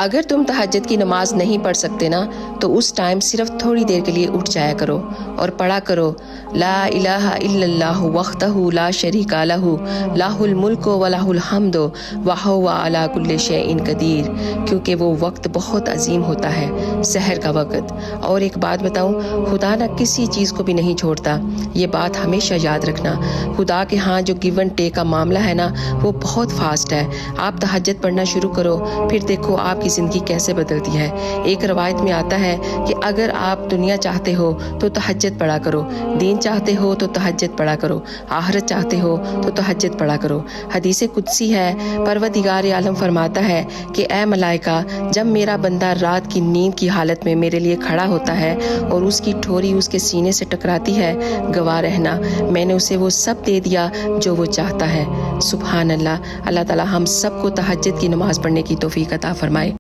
اگر تم تہجد کی نماز نہیں پڑھ سکتے نا تو اس ٹائم صرف تھوڑی دیر کے لیے اٹھ جایا کرو اور پڑھا کرو لا الہ الا اللہ وحدہ لا شریک لہ لہ الملک و لہ الحمد وہو علی کل شیء قدیر، کیونکہ وہ وقت بہت عظیم ہوتا ہے، سحر کا وقت۔ اور ایک بات بتاؤں، خدا نہ کسی چیز کو بھی نہیں چھوڑتا، یہ بات ہمیشہ یاد رکھنا۔ خدا کے ہاں جو گیو اینڈ ٹیک کا معاملہ ہے نا وہ بہت فاسٹ ہے۔ آپ تہجد پڑھنا شروع کرو، پھر دیکھو آپ کی زندگی کیسے بدلتی ہے۔ ایک روایت میں آتا ہے کہ اگر آپ دنیا چاہتے ہو تو تہجد پڑھا کرو، دین چاہتے ہو تو تہجد پڑھا کرو، آخرت چاہتے ہو تو تہجد پڑھا کرو۔ حدیث قدسی ہے، پروردگار عالم فرماتا ہے کہ اے ملائکہ، جب میرا بندہ رات کی نیند کی حالت میں میرے لیے کھڑا ہوتا ہے اور اس کی ٹھوری اس کے سینے سے ٹکراتی ہے، گواہ رہنا میں نے اسے وہ سب دے دیا جو وہ چاہتا ہے۔ سبحان اللہ۔ اللہ تعالی ہم سب کو تہجد کی نماز پڑھنے کی توفیق عطا فرمائے۔